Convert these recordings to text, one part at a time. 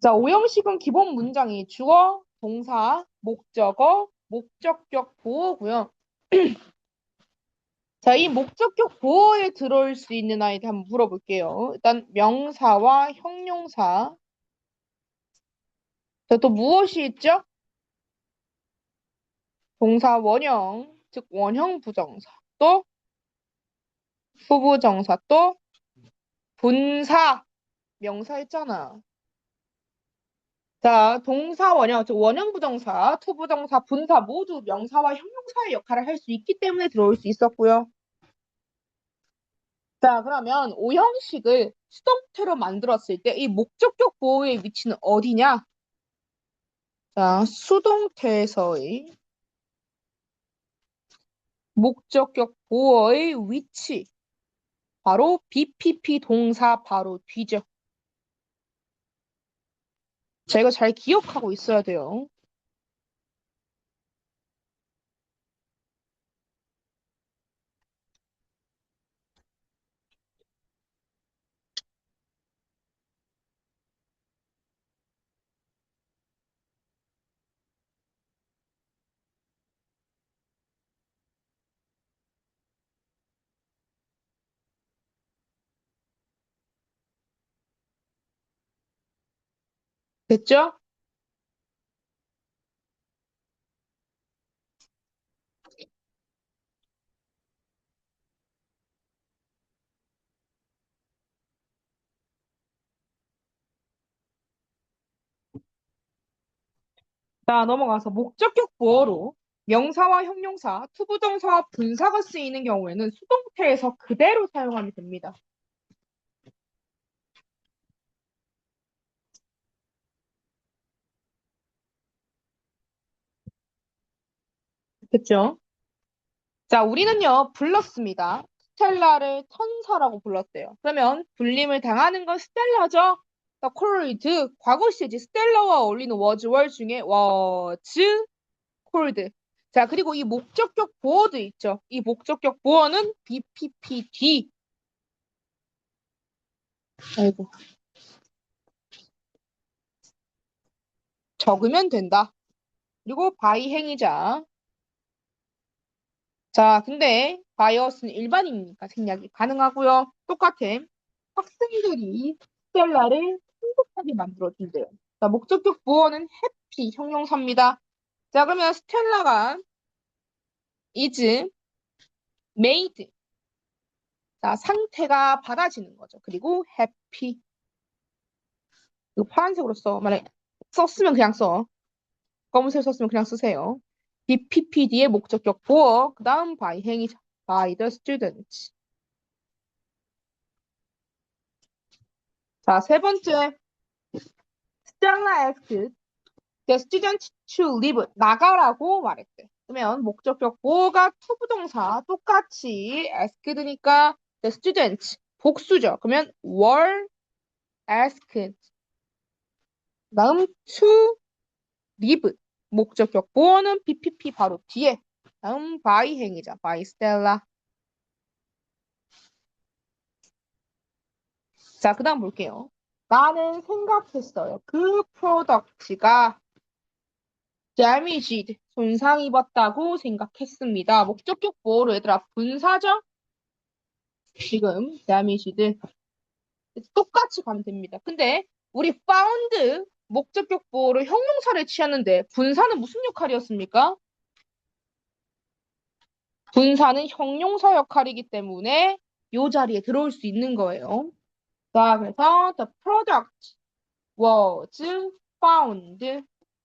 자, 오형식은 기본 문장이 주어, 동사, 목적어, 목적격 보어고요. 자, 이 목적격 보어에 들어올 수 있는 아이들 한번 물어볼게요. 일단 명사와 형용사. 자, 또 무엇이 있죠? 동사 원형, 즉 원형 부정사. 또 후부정사. 또 분사, 명사 했잖아. 자, 동사 원형, 즉 원형 부정사, 투부정사, 분사 모두 명사와 형용사의 역할을 할 수 있기 때문에 들어올 수 있었고요. 자, 그러면 오형식을 수동태로 만들었을 때 이 목적격 보호의 위치는 어디냐? 자, 수동태에서의 목적격 보호의 위치. 바로 BPP 동사 바로 뒤죠. 자, 이거 잘 기억하고 있어야 돼요. 됐죠? 자, 넘어가서 목적격 보호로 명사와 형용사, 투부정사와 분사가 쓰이는 경우에는 수동태에서 그대로 사용하면 됩니다. 됐죠? 자, 우리는요, 불렀습니다. 스텔라를 천사라고 불렀대요. 그러면 불림을 당하는 건 스텔라죠? 자, 콜드, 과거 시제 스텔라와 어울리는 워즈월 중에 워즈, 콜드. 자, 그리고 이 목적격 보어도 있죠. 이 목적격 보어는 BPPD. 아이고, 적으면 된다. 그리고 바이 행위자. 자, 근데 바이어스는 일반인이니까 생략이 가능하고요. 똑같아. 학생들이 스텔라를 행복하게 만들어준대요. 자, 목적격 부어는 해피 형용사입니다. 자, 그러면 스텔라가 is made. 자, 상태가 받아지는 거죠. 그리고 happy. 이거 파란색으로 써. 만약에 썼으면 그냥 써. 검은색 썼으면 그냥 쓰세요. BPPD의 목적격 부어. 그 다음 by 행위자. by the student. 자, 세 번째. Stella asked the student to leave. 나가라고 말했대. 그러면 목적격 보어가 투부동사 똑같이 asked니까 the student 복수죠. 그러면 were asked. 다음 to leave. 목적격 보어는 BPP 바로 뒤에. 다음 by 행위자 by Stella. 자, 그 다음 볼게요. 나는 생각했어요. 그 프로덕트가 damaged, 손상 입었다고 생각했습니다. 목적격 보어로 얘들아 분사죠? 지금 damaged 똑같이 가면 됩니다. 근데 우리 found 목적격 보어로 형용사를 취하는데 분사는 무슨 역할이었습니까? 분사는 형용사 역할이기 때문에 이 자리에 들어올 수 있는 거예요. 자, 그래서 the product was found.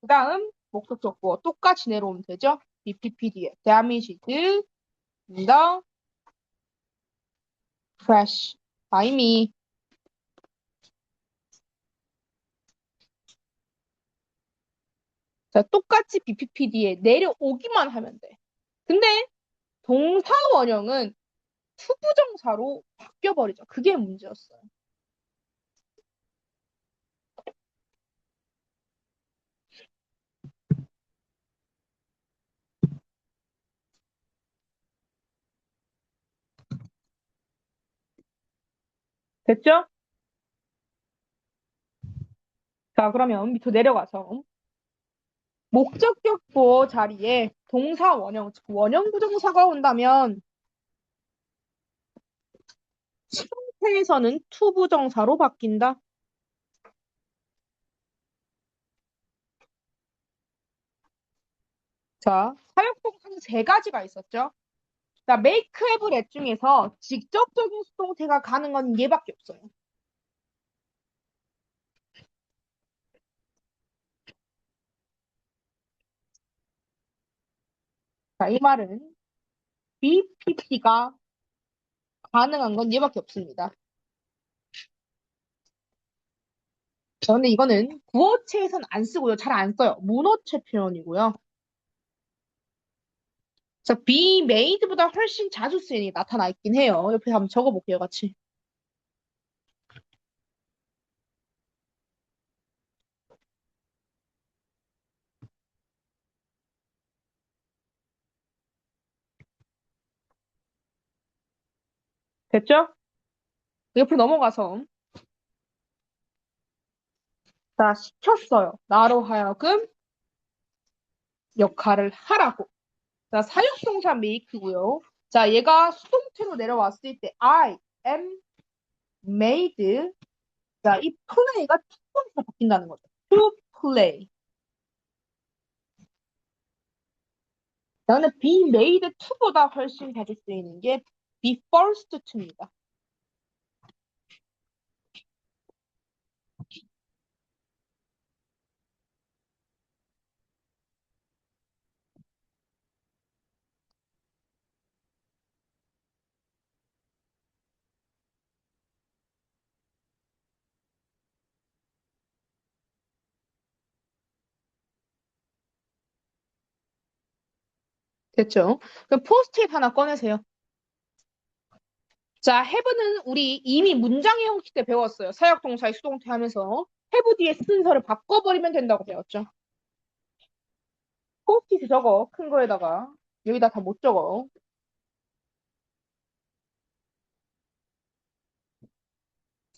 그 다음 목적격 보어 똑같이 내려오면 되죠? BPPD에 damaged in the trash by me. 자, 똑같이 BPPD에 내려오기만 하면 돼. 근데 동사 원형은 투부정사로 바뀌어버리죠. 그게 문제였어요. 됐죠? 자, 그러면 밑으로 내려가서 목적격 보호 자리에 동사 원형, 즉 원형 부정사가 온다면 수동태에서는 투부정사로 바뀐다. 자, 사역동사는 세 가지가 있었죠. 자, make, have, let 중에서 직접적인 수동태가 가는 건 얘밖에 없어요. 자, 이 말은 BPP가 가능한 건 얘밖에 없습니다. 자, 근데 이거는 구어체에선 안 쓰고요. 잘 안 써요. 문어체 표현이고요. 자, be made보다 훨씬 자주 쓰이는 게 나타나 있긴 해요. 옆에 한번 적어볼게요, 같이. 됐죠? 옆으로 넘어가서 자, 시켰어요. 나로 하여금 역할을 하라고. 자, 사역동사 make고요. 자, 얘가 수동태로 내려왔을 때 I am made. 자, 이 play가 투부정사로 바뀐다는 거죠. to play. 자, 근데 be made to보다 훨씬 자주 쓰이는 게 be forced to입니다. 됐죠? 그럼 포스트잇 하나 꺼내세요. 자, have는 우리 이미 문장의 형식 때 배웠어요. 사역동사의 수동태 하면서 have 뒤에 순서를 바꿔버리면 된다고 배웠죠. 포스트잇 적어. 큰 거에다가. 여기다 다 못 적어.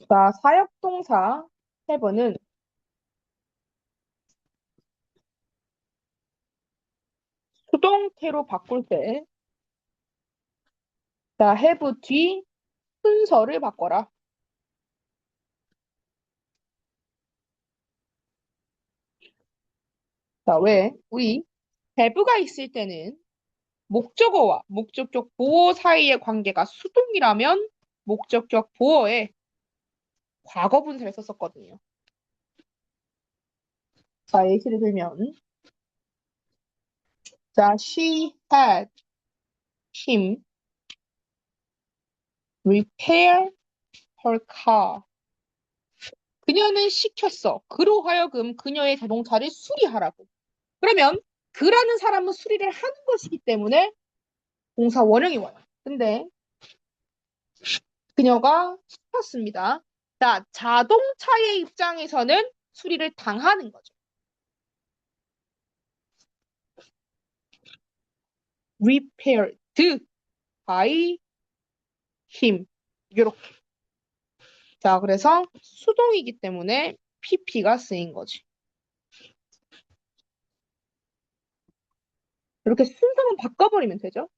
자, 사역동사 have는 수동태로 바꿀 때, 자, have 뒤 순서를 바꿔라. 자, 왜? 우리 have가 있을 때는 목적어와 목적격 보어 사이의 관계가 수동이라면 목적격 보어에 과거 분사를 썼었거든요. 자, 예시를 들면, 자, she had him repair her car. 그녀는 시켰어. 그로 하여금 그녀의 자동차를 수리하라고. 그러면 그라는 사람은 수리를 하는 것이기 때문에 동사 원형이 와요. 근데 그녀가 시켰습니다. 자, 자동차의 입장에서는 수리를 당하는 거죠. repaired by him. 이렇게. 자, 그래서 수동이기 때문에 pp가 쓰인 거지. 이렇게 순서만 바꿔버리면 되죠.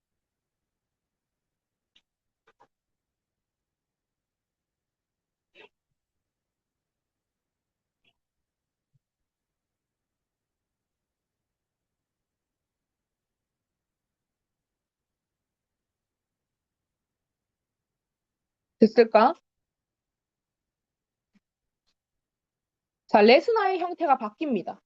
됐을까? 자, 레스나의 형태가 바뀝니다.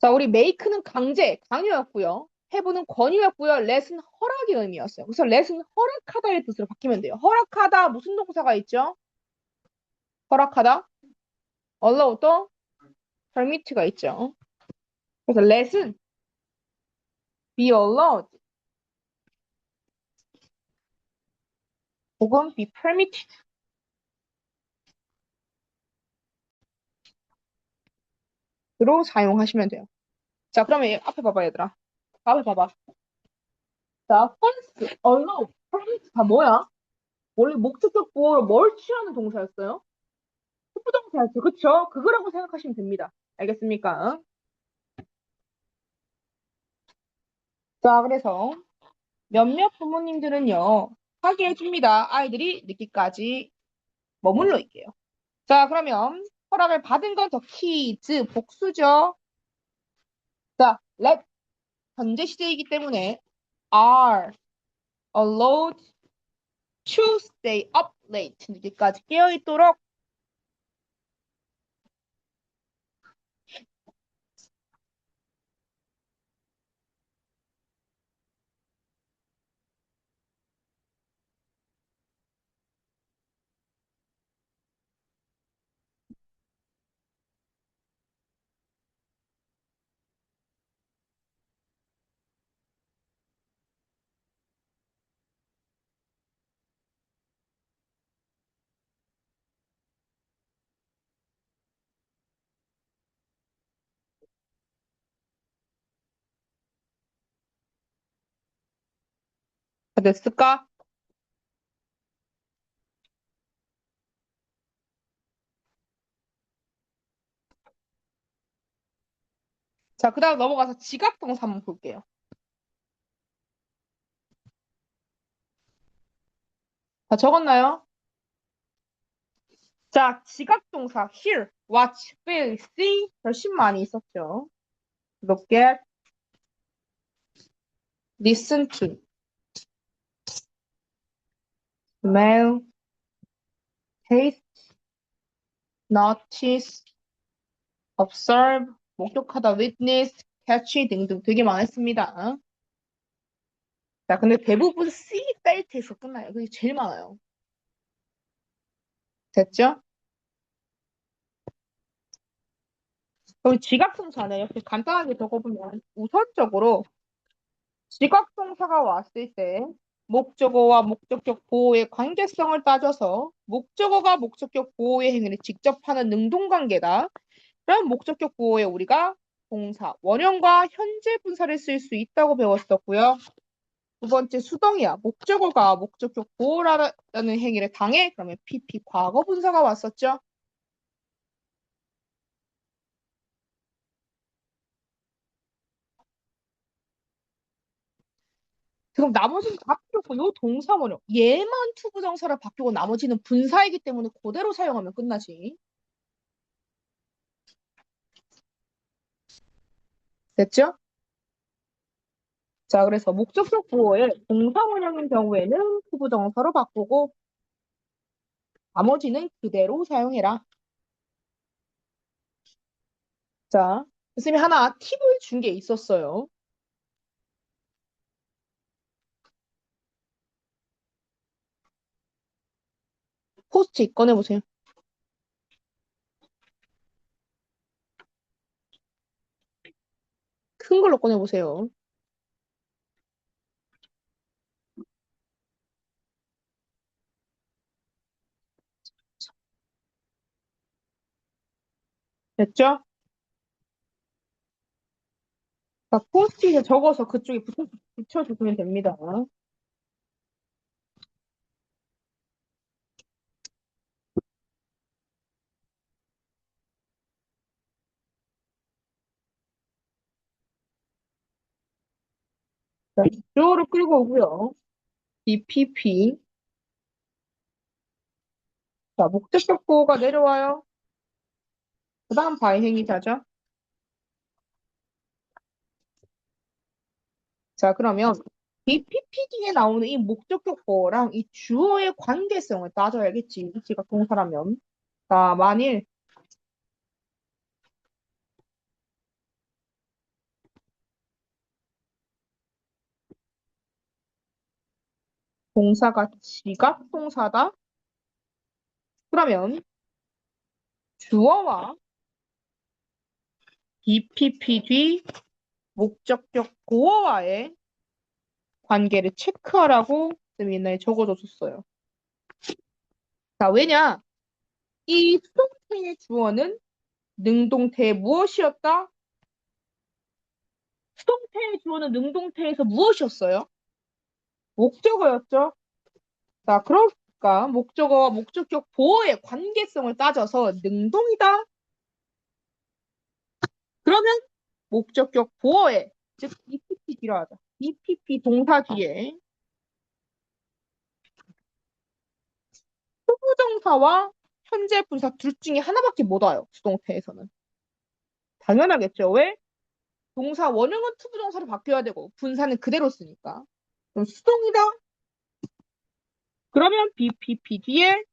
자, 우리 make는 강제, 강요였고요. have는 권유였고요. let은 허락의 의미였어요. 그래서 let은 허락하다의 뜻으로 바뀌면 돼요. 허락하다 무슨 동사가 있죠? 허락하다, allow 또 permit가 있죠. 그래서 let은 be allowed 혹은 be permitted 로 사용하시면 돼요. 자, 그러면 앞에 봐봐, 얘들아. 앞에 봐봐. 자, first, allow, first 다 뭐야? 원래 목적격 보호로 뭘 취하는 동사였어요? 부동사였죠. 그쵸? 그거라고 생각하시면 됩니다. 알겠습니까? 자, 그래서 몇몇 부모님들은요, 하게 해줍니다. 아이들이 늦게까지 머물러 있게요. 자, 그러면 허락을 받은 건 더 kids, 복수죠. 자, let, 현재 시제이기 때문에 are allowed to stay up late, 늦게까지 깨어있도록. 다 됐을까? 자, 그 다음 넘어가서 지각동사 한번 볼게요. 다 적었나요? 자, 지각동사 hear, watch, feel, see 훨씬 많이 있었죠. look at, listen to, smell, taste, notice, observe, 목격하다, witness, catch 등등 되게 많았습니다. 자, 근데 대부분 see, felt에서 끝나요. 그게 제일 많아요. 됐죠? 그럼 지각동사는 이렇게 간단하게 적어보면 우선적으로 지각동사가 왔을 때 목적어와 목적격 보호의 관계성을 따져서 목적어가 목적격 보호의 행위를 직접 하는 능동관계다. 그럼 목적격 보호에 우리가 동사, 원형과 현재 분사를 쓸 수 있다고 배웠었고요. 두 번째 수동이야. 목적어가 목적격 보호라는 행위를 당해. 그러면 PP 과거 분사가 왔었죠. 그럼 나머지는 다 필요 없고 요 동사 원형 얘만 투부정사로 바뀌고 나머지는 분사이기 때문에 그대로 사용하면 끝나지. 됐죠? 자, 그래서 목적격 보호에 동사 원형인 경우에는 투부정사로 바꾸고 나머지는 그대로 사용해라. 자, 선생님이 하나 팁을 준 게 있었어요. 포스트잇 꺼내보세요. 큰 걸로 꺼내보세요. 됐죠? 자, 포스트잇에 적어서 그쪽에 붙여주시면 됩니다. 자, 주어를 끌고 오고요. BPP. 자, 목적격 보호가 내려와요. 그 다음 바이행위자죠. 자, 그러면 이 PPD에 나오는 이 목적격 보호랑 이 주어의 관계성을 따져야겠지. 위치가 동사라면. 자, 만일 동사가 지각 동사다? 그러면 주어와 BPP 뒤 목적격 보어와의 관계를 체크하라고 쌤이 옛날에 적어줬었어요. 자, 왜냐? 이 수동태의 주어는 능동태의 무엇이었다? 수동태의 주어는 능동태에서 무엇이었어요? 목적어였죠. 자, 그러니까 목적어와 목적격 보어의 관계성을 따져서 능동이다. 그러면 목적격 보어에, 즉 BPP 필요하다. BPP 동사 뒤에 투부정사와 현재 분사 둘 중에 하나밖에 못 와요. 수동태에서는. 당연하겠죠. 왜? 동사 원형은 투부정사로 바뀌어야 되고 분사는 그대로 쓰니까. 그럼 수동이다. 그러면 BPP 뒤에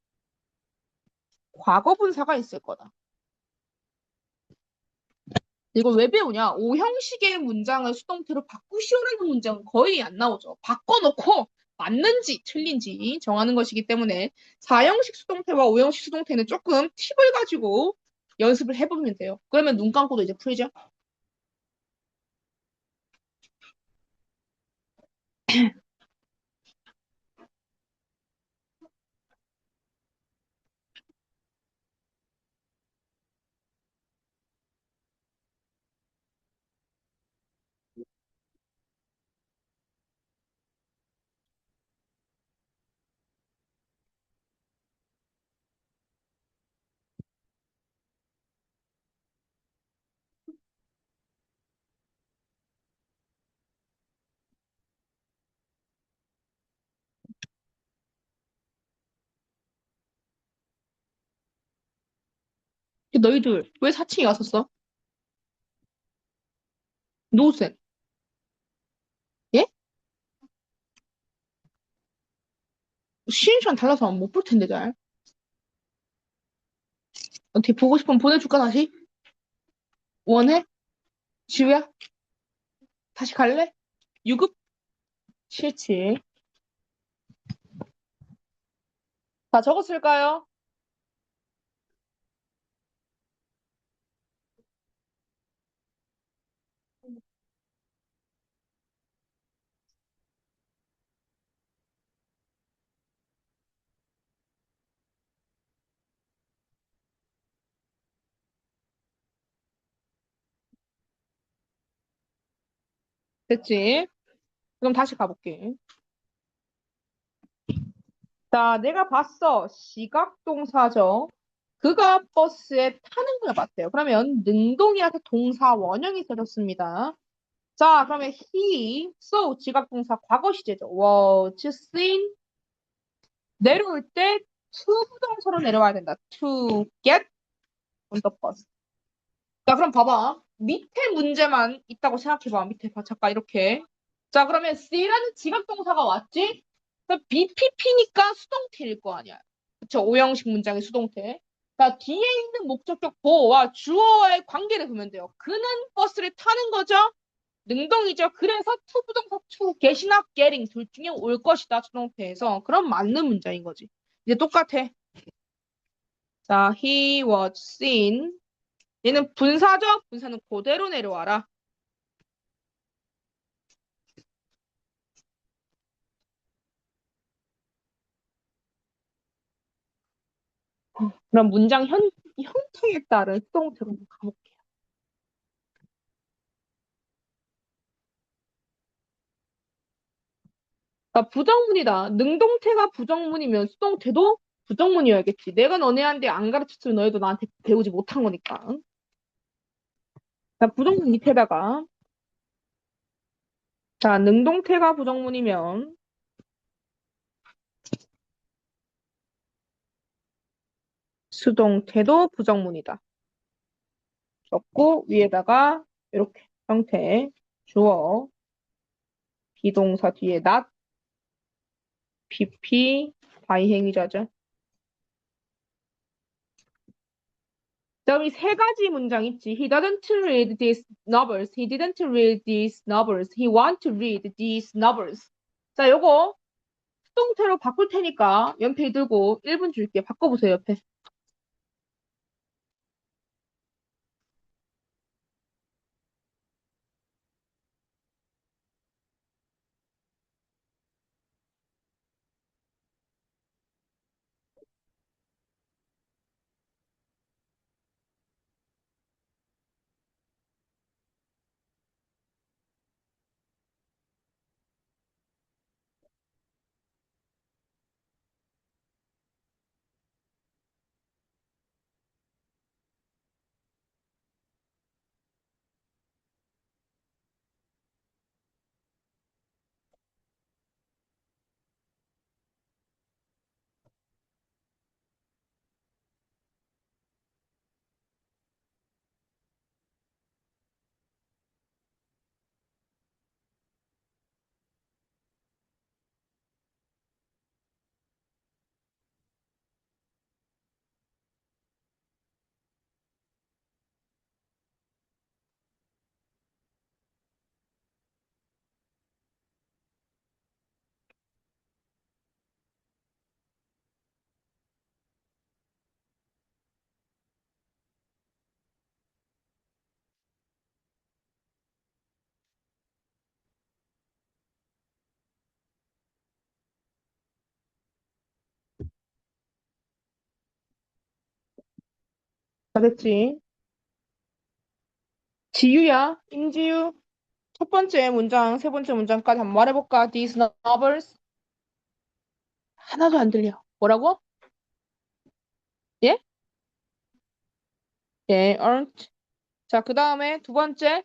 과거 분사가 있을 거다. 이거 왜 배우냐? 오형식의 문장을 수동태로 바꾸시오라는 문장은 거의 안 나오죠. 바꿔놓고 맞는지 틀린지 정하는 것이기 때문에 4형식 수동태와 5형식 수동태는 조금 팁을 가지고 연습을 해보면 돼요. 그러면 눈 감고도 이제 풀죠. 너희들 왜 4층에 갔었어? 노쌤. 예? 쉬는 시간 달라서 못 볼 텐데 잘. 어떻게 보고 싶으면 보내줄까 다시? 원해? 지우야? 다시 갈래? 유급? 싫지. 다 적었을까요? 됐지? 그럼 다시 가볼게. 자, 내가 봤어. 시각동사죠. 그가 버스에 타는 걸 봤대요. 그러면 능동이 앞에 동사 원형이 써졌습니다. 자, 그러면 he, so 지각동사 과거 시제죠. was seen 내려올 때 to 부정사로 내려와야 된다. To get on the bus. 자, 그럼 봐봐. 밑에 문제만 있다고 생각해봐. 밑에 봐. 잠깐 이렇게. 자, 그러면 C라는 지각동사가 왔지? BPP니까 수동태일 거 아니야. 그쵸? 오형식 문장의 수동태. 자, 뒤에 있는 목적격 보어와 주어와의 관계를 보면 돼요. 그는 버스를 타는 거죠? 능동이죠. 그래서 to 부정사 to get이나 getting 둘 중에 올 것이다. 수동태에서. 그럼 맞는 문장인 거지. 이제 똑같아. 자, he was seen. 얘는 분사죠? 분사는 그대로 내려와라. 그럼 문장 형태에 따른 수동태로 가볼게요. 자, 부정문이다. 능동태가 부정문이면 수동태도 부정문이어야겠지. 내가 너네한테 안 가르쳤으면 너희도 나한테 배우지 못한 거니까. 자, 부정문 밑에다가 자, 능동태가 부정문이면 수동태도 부정문이다. 적고 위에다가 이렇게 형태 주어 비동사 뒤에 not, PP, 바이행위자죠. 그다음에 세 가지 문장 있지. He doesn't read these novels. He didn't read these novels. He want to read these novels. 자, 요거 수동태로 바꿀 테니까 연필 들고 1분 줄게. 바꿔보세요, 옆에. 다 됐지? 지유야, 임지유. 첫 번째 문장, 세 번째 문장까지 한번 말해볼까? These novels. 하나도 안 들려. 뭐라고? 예? 예, aren't. 자, 그 다음에 두 번째.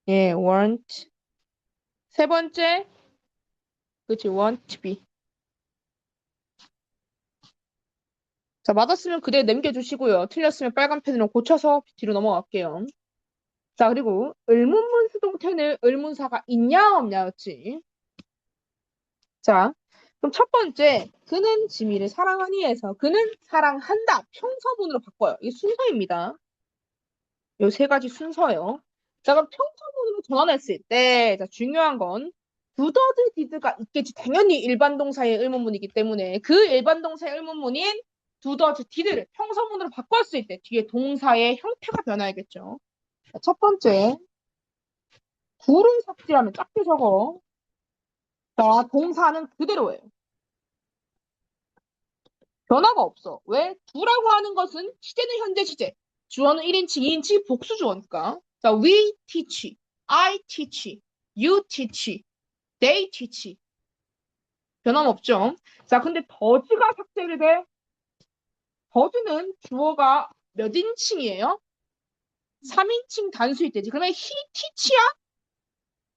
예, weren't. 세 번째. 그치, want to be. 자, 맞았으면 그대로 남겨주시고요. 틀렸으면 빨간 펜으로 고쳐서 뒤로 넘어갈게요. 자, 그리고 의문문 수동태는 의문사가 있냐, 없냐였지. 자, 그럼 첫 번째, 그는 지미를 사랑하니에서 그는 사랑한다. 평서문으로 바꿔요. 이게 순서입니다. 요 세 가지 순서예요. 자, 그럼 평서문으로 전환했을 때, 자, 중요한 건 두더지 디드가 있겠지. 당연히 일반 동사의 의문문이기 때문에 그 일반 동사의 의문문인 두더지 디드를 평서문으로 바꿨을 때 뒤에 동사의 형태가 변화하겠죠. 자, 첫 번째, 구를 삭제하면 작게 적어. 자, 동사는 그대로예요. 변화가 없어. 왜? 두라고 하는 것은 시제는 현재 시제. 주어는 1인칭, 2인칭, 복수 주어니까. 자, we teach, I teach, you teach, they teach. 변함없죠. 자, 근데 더즈가 삭제를 돼. 더즈는 주어가 몇 인칭이에요? 3인칭 단수일 때지. 그러면 he teach야?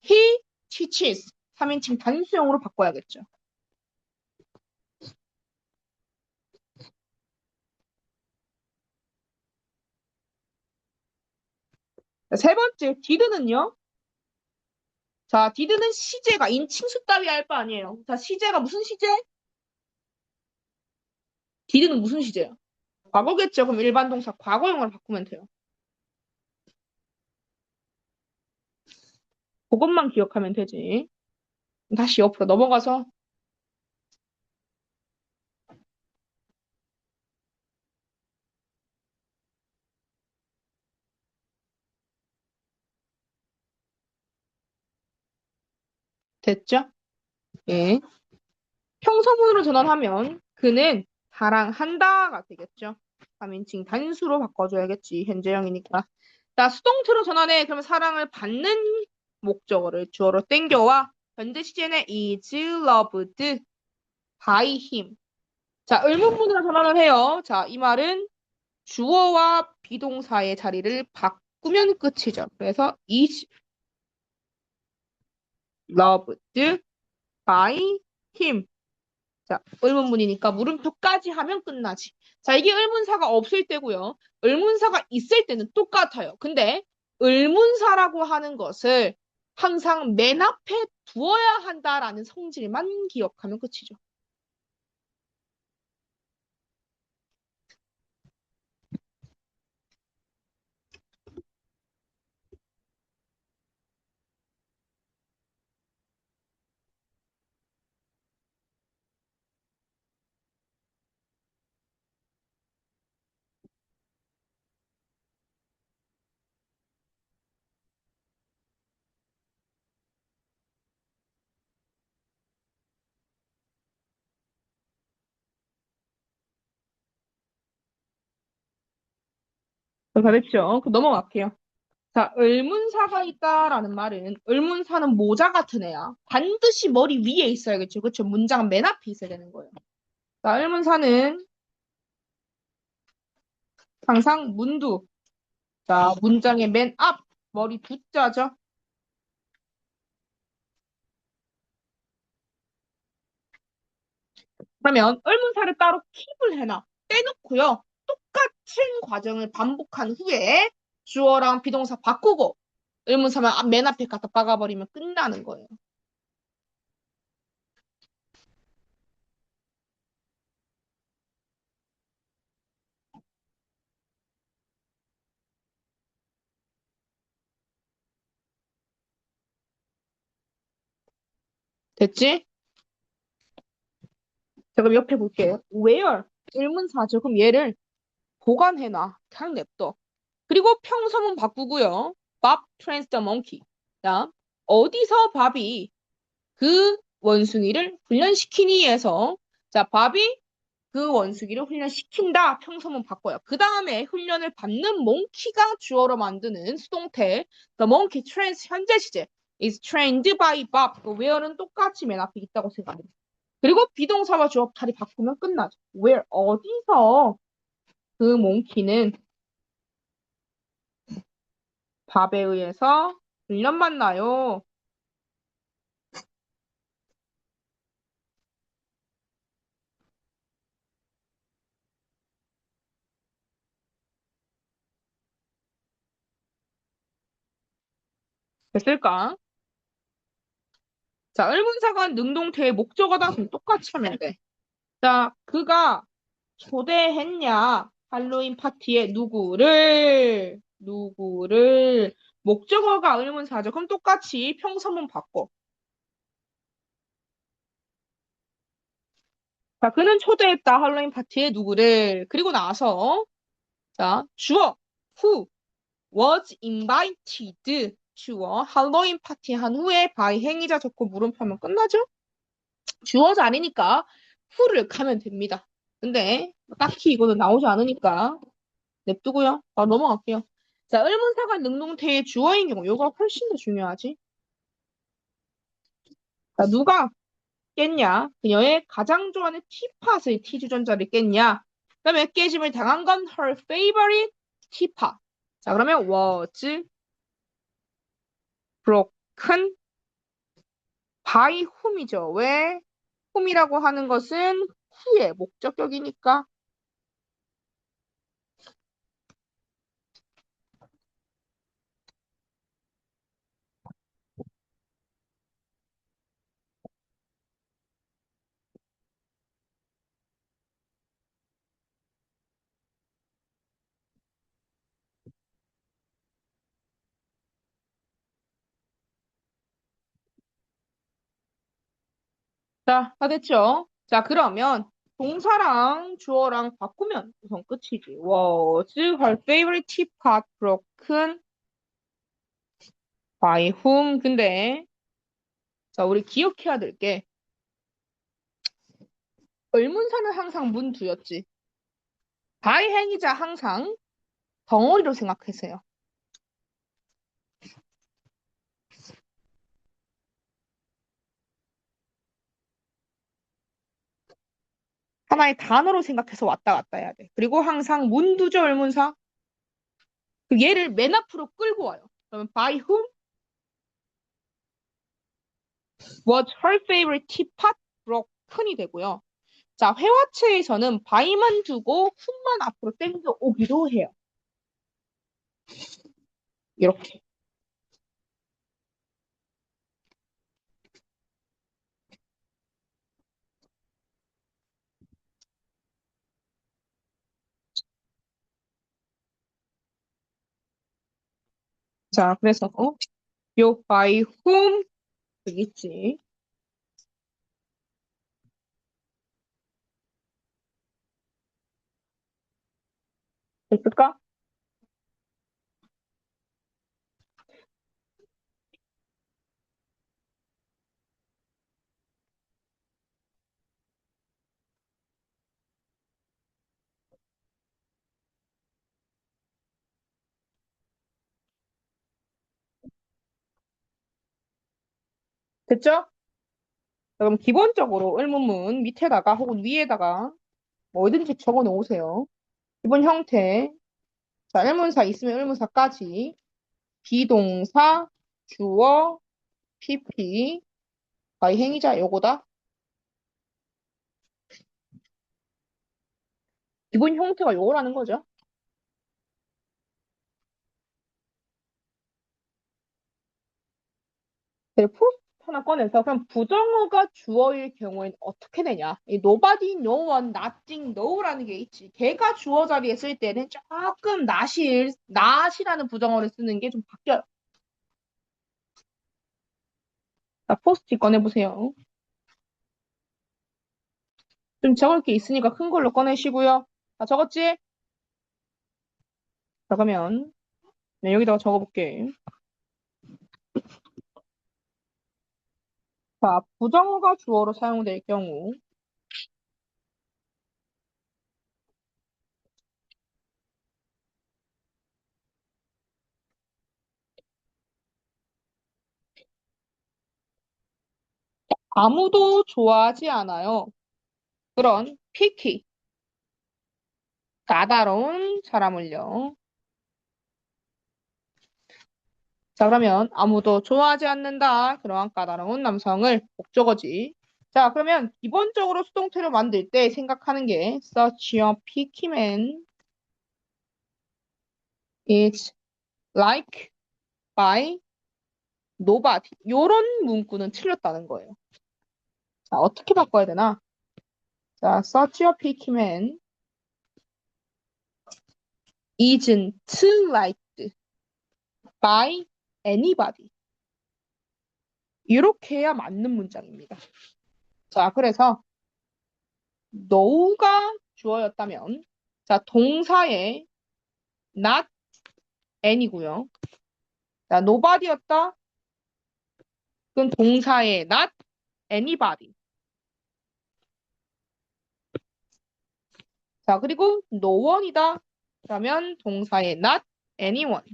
he teaches. 3인칭 단수형으로 바꿔야겠죠. 자, 세 번째, did는요? 자, did는 시제가 인칭수 따위 할 바 아니에요. 자, 시제가 무슨 시제? did는 무슨 시제야? 과거겠죠. 그럼 일반 동사 과거형으로 바꾸면 돼요. 그것만 기억하면 되지. 다시 옆으로 넘어가서 됐죠? 예. 평서문으로 전환하면 그는 사랑한다가 되겠죠. 3인칭 단수로 바꿔줘야겠지. 현재형이니까. 자, 수동태로 전환해. 그러면 사랑을 받는 목적어를 주어로 땡겨와 현재 시제는 is loved by him. 자, 의문문으로 전환을 해요. 자, 이 말은 주어와 비동사의 자리를 바꾸면 끝이죠. 그래서 is loved by him. 자, 의문문이니까 물음표까지 하면 끝나지. 자, 이게 의문사가 없을 때고요. 의문사가 있을 때는 똑같아요. 근데 의문사라고 하는 것을 항상 맨 앞에 두어야 한다라는 성질만 기억하면 끝이죠. 다 됐죠? 그럼 넘어갈게요. 자, 의문사가 있다라는 말은 의문사는 모자 같은 애야. 반드시 머리 위에 있어야겠죠. 그렇죠? 문장 맨 앞에 있어야 되는 거예요. 자, 의문사는 항상 문두. 자, 문장의 맨 앞, 머리 두자죠. 그러면 의문사를 따로 킵을 해놔. 빼놓고요. 똑같은 과정을 반복한 후에 주어랑 비동사 바꾸고 의문사만 맨 앞에 갖다 박아버리면 끝나는 거예요. 됐지? 자, 그럼 옆에 볼게요. where 의문사죠. 그럼 얘를 보관해놔. 그냥 냅둬. 그리고 평서문 바꾸고요. Bob trains the monkey. 자, 어디서 밥이 그 원숭이를 훈련시키니 해서 자, 밥이 그 원숭이를 훈련시킨다. 평소문 바꿔요. 그 다음에 훈련을 받는 몽키가 주어로 만드는 수동태. The monkey trains 현재 시제 is trained by Bob. 그 where는 똑같이 맨 앞에 있다고 생각합니다. 그리고 비동사와 주어 자리 바꾸면 끝나죠. where 어디서 그 몽키는 밥에 의해서 훈련받나요? 됐을까? 자, 의문사가 능동태의 목적어다. 그럼 똑같이 하면 돼. 자, 그가 초대했냐? 할로윈 파티에 누구를 목적어가 의문사죠. 그럼 똑같이 평서문 바꿔. 자, 그는 초대했다. 할로윈 파티에 누구를. 그리고 나서 자, 주어 who was invited 주어 할로윈 파티 한 후에 by 행위자 적고 물음표면 끝나죠? 주어 자리니까 who를 가면 됩니다. 근데 딱히 이거는 나오지 않으니까 냅두고요. 넘어갈게요. 자, 의문사가 능동태의 주어인 경우, 요거 훨씬 더 중요하지. 자, 누가 깼냐? 그녀의 가장 좋아하는 티팟의 티주전자를 깼냐? 그다음에 깨짐을 당한 건 her favorite teapot. 자, 그러면 was broken by whom이죠. 왜? whom이라고 하는 것은 who의 목적격이니까. 자, 다 됐죠? 자, 그러면 동사랑 주어랑 바꾸면 우선 끝이지. Was her favorite teapot broken by whom? 근데 자, 우리 기억해야 될 게 의문사는 항상 문두였지. by 행위자 항상 덩어리로 생각하세요. 하나의 단어로 생각해서 왔다 갔다 해야 돼. 그리고 항상 문두죠, 의문사. 그 얘를 맨 앞으로 끌고 와요. 그러면 by whom was her favorite teapot broken이 되고요. 자, 회화체에서는 by만 두고 whom만 앞으로 땡겨 오기도 해요. 이렇게. 자, 그래서 요 by whom 되겠지. 됐을까? 됐죠? 그럼 기본적으로 의문문 밑에다가 혹은 위에다가 뭐든지 적어 놓으세요. 기본 형태. 자, 의문사 있으면 의문사까지. 비동사, 주어, PP, by 행위자 요거다. 기본 형태가 요거라는 거죠. 네, 포스트 하나 꺼내서 그럼 부정어가 주어일 경우에는 어떻게 되냐? 이 nobody, no one, nothing, no라는 게 있지. 걔가 주어 자리에 쓸 때는 조금 not이라는 부정어를 쓰는 게 좀 바뀌어요. 자, 포스트 꺼내보세요. 좀 적을 게 있으니까 큰 걸로 꺼내시고요. 자, 적었지? 자, 그러면 네, 여기다가 적어볼게. 자, 부정어가 주어로 사용될 경우 아무도 좋아하지 않아요. 그런 picky, 까다로운 사람을요. 자, 그러면 아무도 좋아하지 않는다. 그러한 까다로운 남성을 목적어지. 자, 그러면 기본적으로 수동태로 만들 때 생각하는 게 such a picky man is liked by nobody. 요런 문구는 틀렸다는 거예요. 자, 어떻게 바꿔야 되나? 자, such a picky man isn't liked by anybody. 이렇게 해야 맞는 문장입니다. 자, 그래서 no가 주어였다면 자, 동사에 not any고요. 자, nobody였다. 그럼 동사에 not anybody. 자, 그리고 no one이다. 그러면 동사에 not anyone.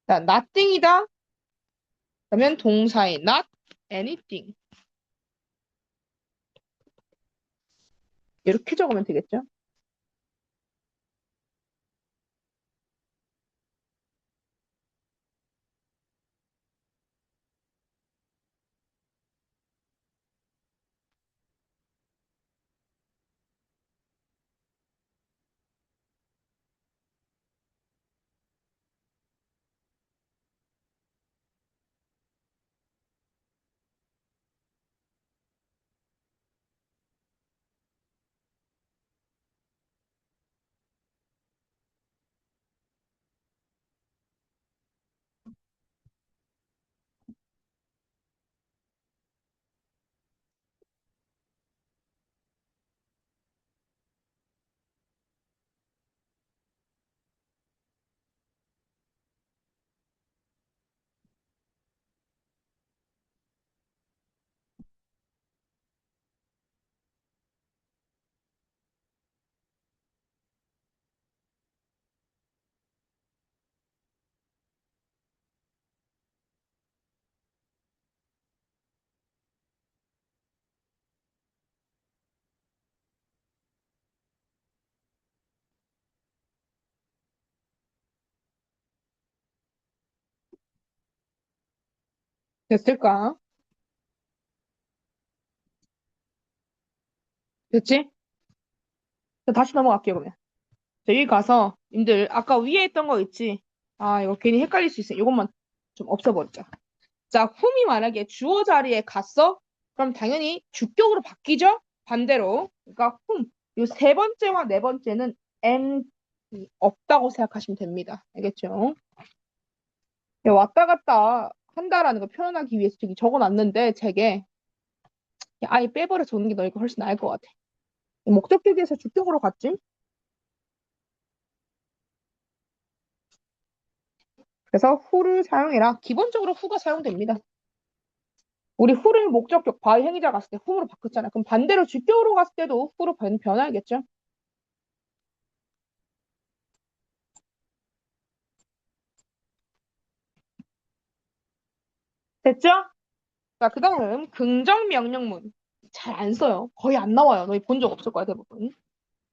자, nothing이다. 그러면 동사에 not anything. 이렇게 적으면 되겠죠? 됐을까? 됐지? 자, 다시 넘어갈게요, 그러면. 자, 여기 가서, 님들, 아까 위에 있던 거 있지? 아, 이거 괜히 헷갈릴 수 있어. 이것만 좀 없애버리자. 자, whom이 만약에 주어 자리에 갔어? 그럼 당연히 주격으로 바뀌죠? 반대로. 그러니까 whom. 요 세 번째와 네 번째는 and 없다고 생각하시면 됩니다. 알겠죠? 야, 왔다 갔다 한다라는 거 표현하기 위해서 저기 적어놨는데 책에 야, 아예 빼버려 적는 게 너희가 훨씬 나을 것 같아. 목적격에서 주격으로 갔지? 그래서 who를 사용해라. 기본적으로 who가 사용됩니다. 우리 who를 목적격 by 행위자 갔을 때 who로 바꿨잖아. 그럼 반대로 주격으로 갔을 때도 who로 변화하겠죠? 됐죠? 자, 그 다음 긍정 명령문. 잘 안 써요. 거의 안 나와요. 너희 본 적 없을 거야, 대부분.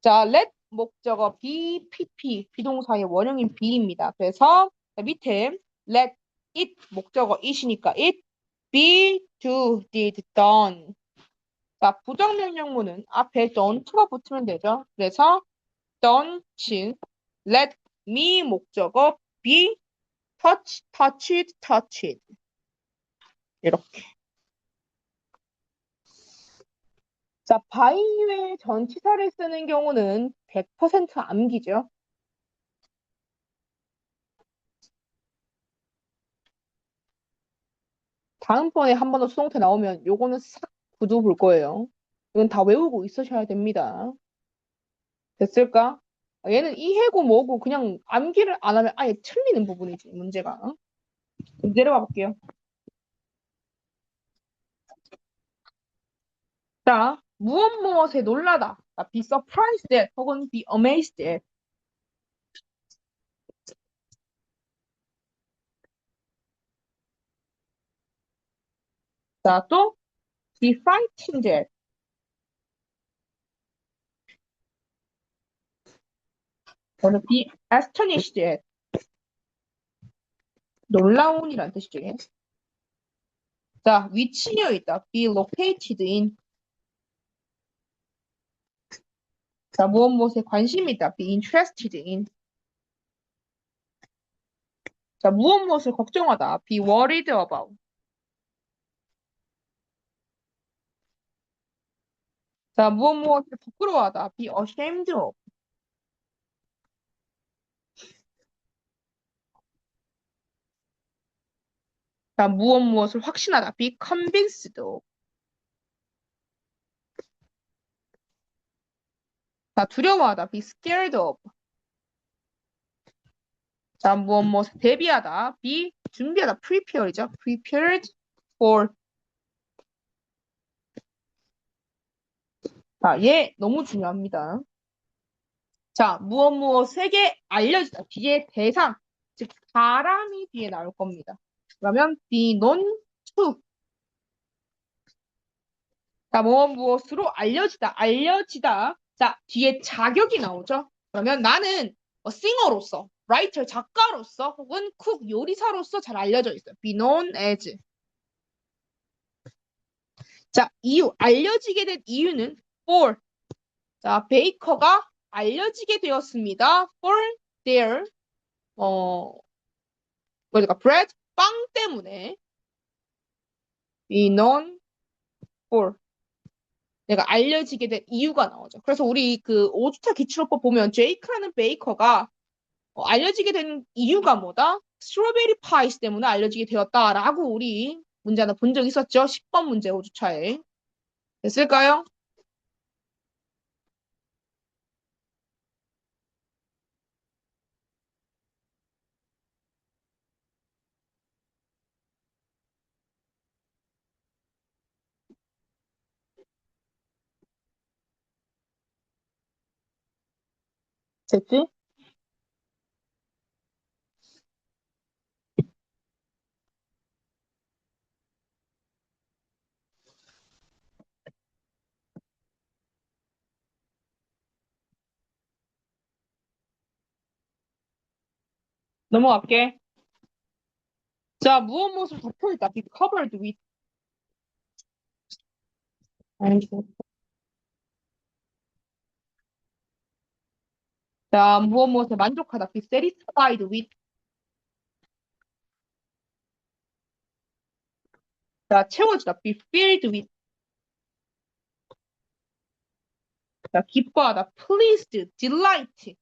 자, let 목적어 be, pp, 비동사의 원형인 be입니다. 그래서 자, 밑에 let it 목적어 it이니까 it be, do, did, done. 자, 부정명령문은 앞에 don't가 붙으면 되죠. 그래서 don't let me 목적어 be touched, touched. 이렇게. 자, by 외에 전치사를 쓰는 경우는 100% 암기죠. 다음번에 한 번 더 수동태 나오면 요거는 싹 구두 볼 거예요. 이건 다 외우고 있으셔야 됩니다. 됐을까? 얘는 이해고 뭐고 그냥 암기를 안 하면 아예 틀리는 부분이지, 문제가. 그럼 내려가 볼게요. 자, 무엇 무엇에 놀라다. 자, be surprised at 혹은 be amazed at. 자, 또 be frightened at. 저는 be astonished at. 놀라운이란 뜻이죠. 이게. 자, 위치에 있다. be located in. 자, 무엇에 관심이 있다. be interested in. 자, 무엇을 걱정하다. be worried about. 자, 무엇을 부끄러워하다. be ashamed of. 자, 무엇을 확신하다. be convinced of. 자, 두려워하다. be scared of. 자, 무엇을 대비하다. be 준비하다. prepare이죠. prepared for. 자, 얘 너무 중요합니다. 자, 무엇에게 알려주다. 뒤에 대상, 즉 사람이 뒤에 나올 겁니다. 그러면 be known to. 자, 무엇으로 알려지다. 자, 뒤에 자격이 나오죠. 그러면 나는 싱어로서, 라이터 작가로서, 혹은 쿡 요리사로서 잘 알려져 있어요. be known as. 자, 이유, 알려지게 된 이유는 for. 자, 베이커가 알려지게 되었습니다. for their 뭐랄까 bread, 빵 때문에. be known for. 내가 알려지게 된 이유가 나오죠. 그래서 우리 그 5주차 기출어법 보면 제이크라는 베이커가 알려지게 된 이유가 뭐다? 스트로베리 파이스 때문에 알려지게 되었다라고 우리 문제 하나 본 적 있었죠? 10번 문제 5주차에. 됐을까요? 됐지? 넘어갈게. 자, 무엇을 덮여있다. be covered with. 자, 무엇에 만족하다. be satisfied with. 자, 채워지다. be filled with. 자, 기뻐하다. pleased, delight.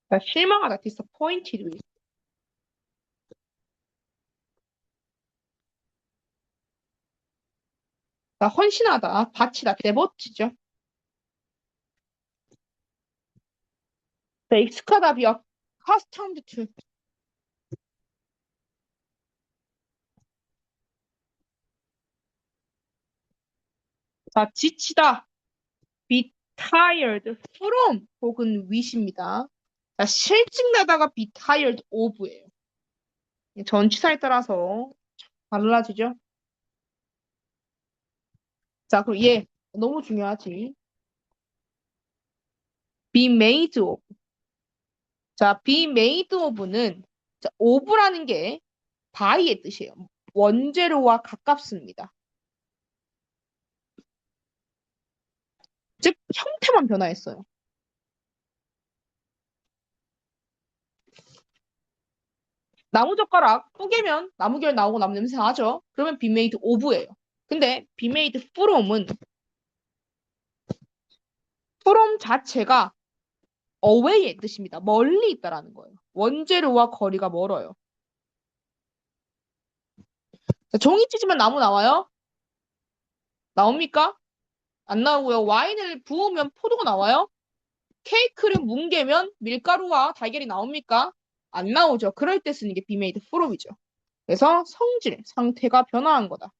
자, 실망하다. disappointed with. 자, 헌신하다. 바치다. devote죠. 자, 익숙하다. be accustomed to. 자, 지치다. be tired from 혹은 wish입니다. 자, 실증 나다가 be tired of예요. 전치사에 따라서 달라지죠. 자, 그리고 얘 너무 중요하지. be made of. 자, be made of는 자, of라는 게 by의 뜻이에요. 원재료와 가깝습니다. 즉 형태만 변화했어요. 나무젓가락 뿌개면 나무결 나오고 나무 냄새 나죠? 그러면 be made of예요. 근데 be made from은 from 자체가 away의 뜻입니다. 멀리 있다라는 거예요. 원재료와 거리가 멀어요. 자, 종이 찢으면 나무 나와요? 나옵니까? 안 나오고요. 와인을 부으면 포도가 나와요? 케이크를 뭉개면 밀가루와 달걀이 나옵니까? 안 나오죠. 그럴 때 쓰는 게 be made from이죠. 그래서 성질, 상태가 변화한 거다.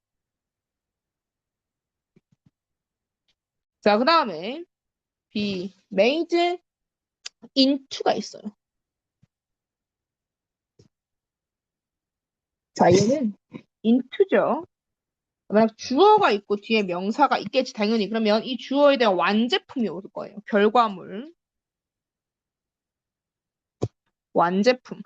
자, 그 다음에 be made into가 있어요. 자, 얘는 into죠. 만약 주어가 있고 뒤에 명사가 있겠지, 당연히. 그러면 이 주어에 대한 완제품이 올 거예요. 결과물. 완제품.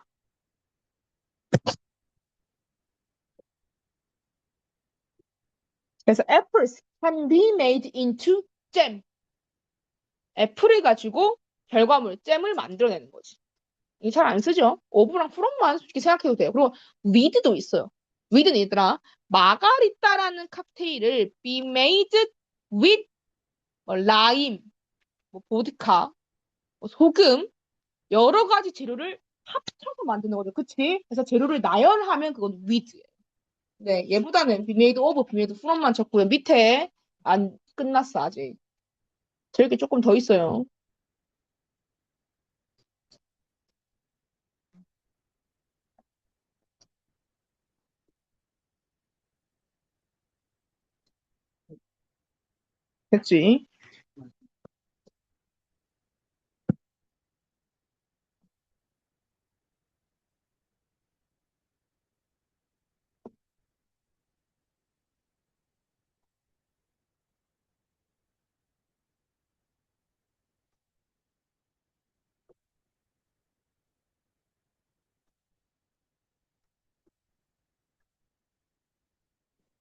그래서 apples can be made into jam. 애플을 가지고 결과물, 잼을 만들어내는 거지. 이게 잘 안 쓰죠? 오브랑 프롬만 솔직히 생각해도 돼요. 그리고 위드도 있어요. 위드는 얘들아, 마가리따라는 칵테일을 be made with 뭐 라임, 뭐 보드카, 뭐 소금, 여러 가지 재료를 합쳐서 만드는 거죠. 그치? 그래서 재료를 나열하면 그건 with예요. 네, 얘보다는 be made of, be made from만 쳤고요. 밑에 안 끝났어, 아직. 저렇게 조금 더 있어요. 됐지?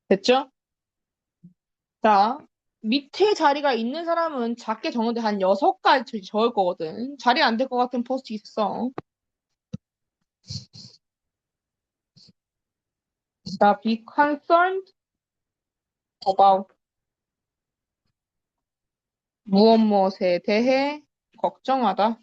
됐죠? 자, 밑에 자리가 있는 사람은 작게 적는데 한 6가지 적을 거거든. 자리 안 될 것 같은 포스트잇 있어. 자, be concerned about 무엇 무엇에 대해 걱정하다.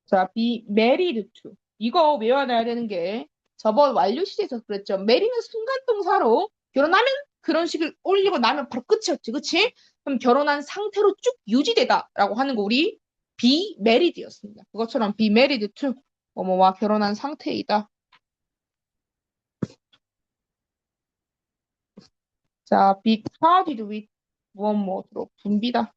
자, be married to. 이거 외워놔야 되는 게 저번 완료 시제에서 그랬죠. marry는 순간동사로 결혼하면 그런 식을 올리고 나면 바로 끝이었지. 그치? 그럼 결혼한 상태로 쭉 유지되다라고 하는 거 우리 be married였습니다. 그것처럼 be married to 뭐뭐와 결혼한 상태이다. 자, be crowded with 무엇 무엇으로 붐비다.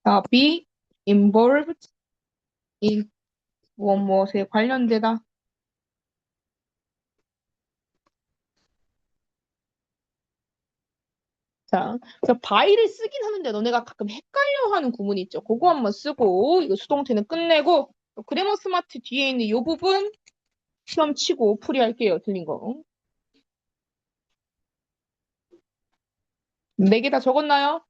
자, be involved in 무엇 무엇에 관련되다. 자, 그래서 by를 쓰긴 하는데 너네가 가끔 헷갈려하는 구문이 있죠. 그거 한번 쓰고 이거 수동태는 끝내고 그래머 스마트 뒤에 있는 이 부분 시험 치고 풀이할게요. 틀린 거. 4개 다 적었나요?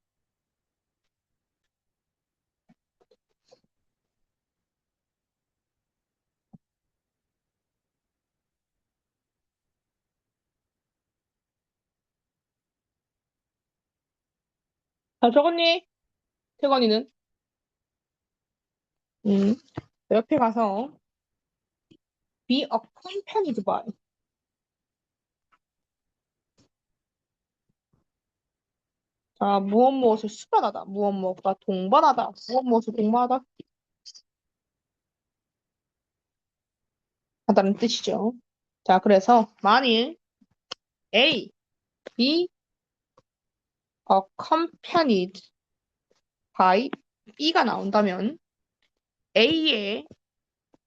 다 적었니? 태건이는? 음. 옆에 가서 be accompanied by. 자, 무엇 무엇을 수반하다. 무엇 무엇과 동반하다. 무엇 무엇을 동반하다. 하다는 뜻이죠. 자, 그래서 만일 A, B accompanied by B가 나온다면 A에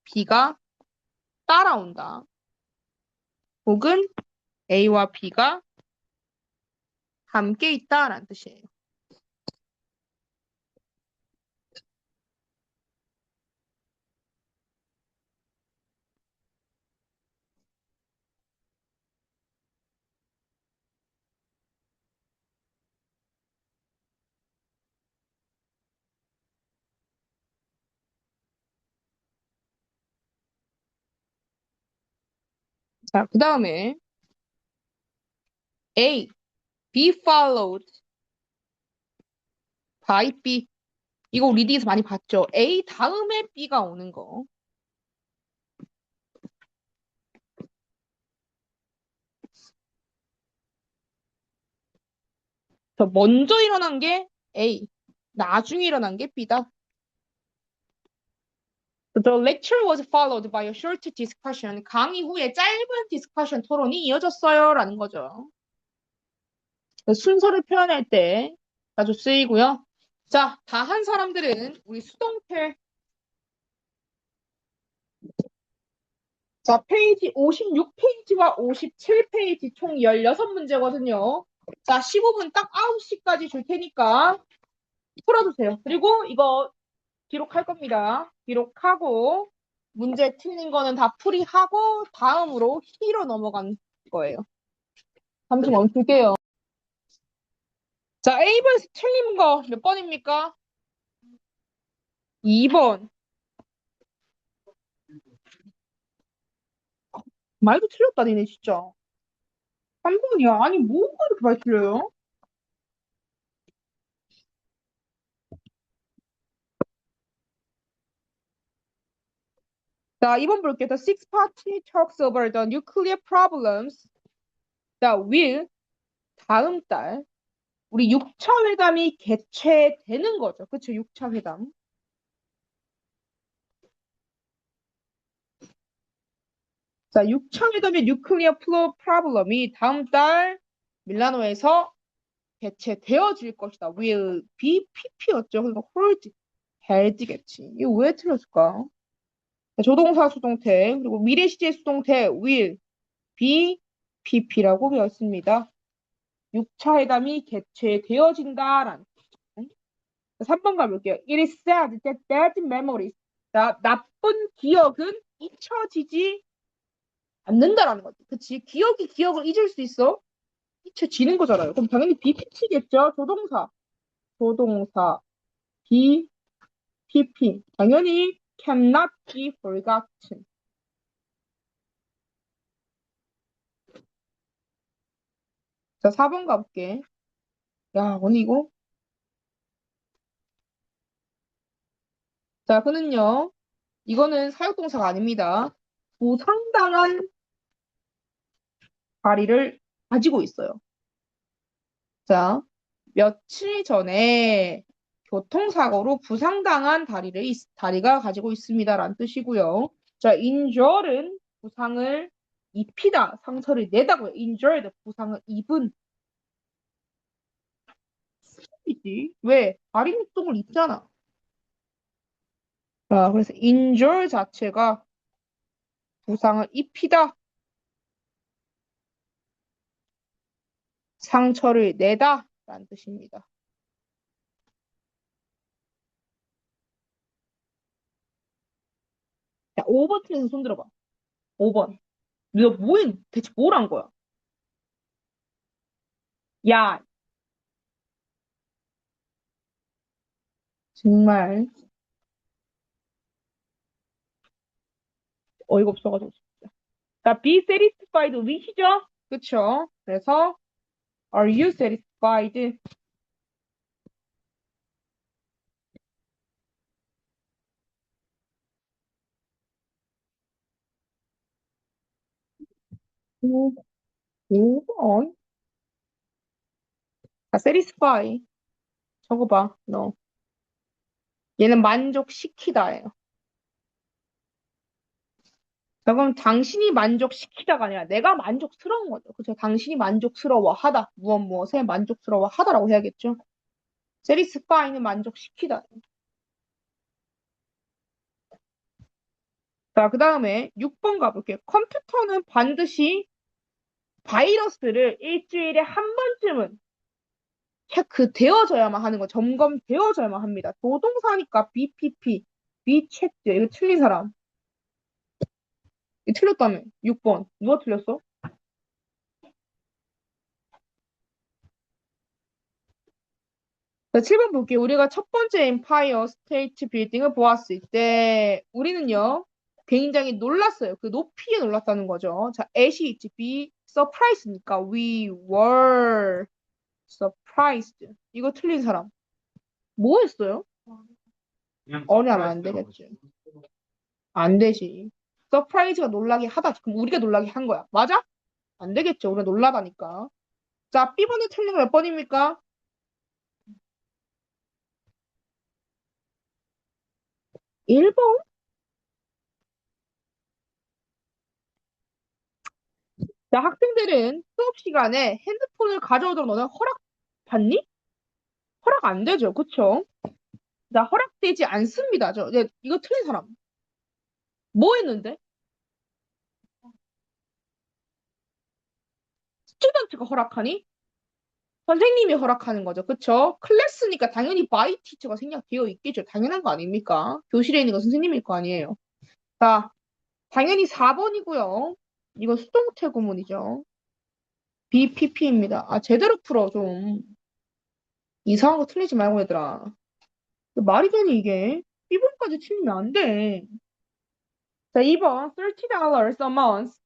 B가 따라온다. 혹은 A와 B가 함께 있다라는 뜻이에요. 자, 그 다음에 A, be followed by B. 이거 리딩에서 많이 봤죠? A 다음에 B가 오는 거. 저 먼저 일어난 게 A, 나중에 일어난 게 B다. The lecture was followed by a short discussion. 강의 후에 짧은 디스커션 토론이 이어졌어요. 라는 거죠. 순서를 표현할 때 아주 쓰이고요. 자, 다 한 사람들은 우리 수동태. 자, 페이지 56페이지와 57페이지 총 16문제거든요. 자, 15분 딱 9시까지 줄 테니까 풀어주세요. 그리고 이거 기록할 겁니다. 기록하고 문제 틀린 거는 다 풀이하고 다음으로 C로 넘어간 거예요. 잠시 멈출게요. 자, A번 틀린 거 몇 번입니까? 2번. 말도 틀렸다, 니네 진짜. 3번이야. 아니, 뭐가 이렇게 많이 틀려요? 자, 2번 볼게요. The sixth party talks over the nuclear problems that will 다음 달 우리 6차 회담이 개최되는 거죠. 그쵸? 6차 회담. 자, 6차 회담의 뉴클리어 플로 프로블럼이 다음 달 밀라노에서 개최되어질 것이다. will be pp였죠. 그러니까 hold held겠지. 이거 왜 틀렸을까? 자, 조동사 수동태 그리고 미래 시제 수동태 will be pp라고 배웠습니다. 6차 회담이 개최되어진다라는. 3번 가볼게요. It is said that bad memories. 나쁜 기억은 잊혀지지 않는다라는 거지. 그치? 기억이 기억을 잊을 수 있어? 잊혀지는 거잖아요. 그럼 당연히 BPP겠죠? 조동사. 조동사. BPP. 당연히 cannot be forgotten. 자, 4번 가볼게. 야, 언니 이거? 자, 그는요. 이거는 사역동사가 아닙니다. 부상당한 다리를 가지고 있어요. 자, 며칠 전에 교통사고로 부상당한 다리가 가지고 있습니다라는 뜻이고요. 자, injured는 부상을 입히다, 상처를 내다고요. injured, 부상을 입은. 이지 왜? 다리 밑동을 입잖아. 자, 그래서 injure 자체가 부상을 입히다, 상처를 내다 라는 뜻입니다. 자, 5번 틀에서 손 들어봐. 5번. 너 뭐해? 대체 뭘 한 거야? 야, 정말 어이가 없어가지고. 자, be satisfied with이죠? 그쵸? 그래서 are you satisfied? 5번. 자, satisfy. 적어봐, 너. 얘는 만족시키다예요. 자, 그럼 당신이 만족시키다가 아니라 내가 만족스러운 거죠. 그쵸? 당신이 만족스러워하다. 무엇에 만족스러워하다라고 해야겠죠? satisfy는 만족시키다. 자, 그 다음에 6번 가볼게요. 컴퓨터는 반드시 바이러스를 일주일에 한 번쯤은 체크되어져야만 하는 거, 점검되어져야만 합니다. 조동사니까 BPP, be checked. 이거 틀린 사람. 이거 틀렸다며. 6번. 누가 틀렸어? 자, 7번 볼게요. 우리가 첫 번째 엠파이어 스테이트 빌딩을 보았을 때 우리는요, 굉장히 놀랐어요. 그 높이에 놀랐다는 거죠. 자, at이 있지. be surprised니까 we were surprised. 이거 틀린 사람. 뭐 했어요? 어리 하면 안 되겠지. 안 되지. 서프라이즈가 놀라게 하다. 그럼 우리가 놀라게 한 거야. 맞아? 안 되겠죠. 우리가 놀라다니까. 자, B번에 틀린 거 몇 번입니까? 1번? 자, 학생들은 수업 시간에 핸드폰을 가져오도록 너는 허락 받니? 허락 안 되죠. 그쵸? 자, 허락되지 않습니다. 이거 틀린 사람. 뭐 했는데? 스튜던트가 허락하니? 선생님이 허락하는 거죠. 그쵸? 클래스니까 당연히 바이 티처가 생략되어 있겠죠. 당연한 거 아닙니까? 교실에 있는 건 선생님일 거 아니에요. 자, 당연히 4번이고요. 이거 수동태 구문이죠. BPP입니다. 아, 제대로 풀어, 좀. 이상한 거 틀리지 말고, 얘들아. 말이 되니, 이게? 1번까지 틀리면 안 돼. 자, 2번, $30 a month.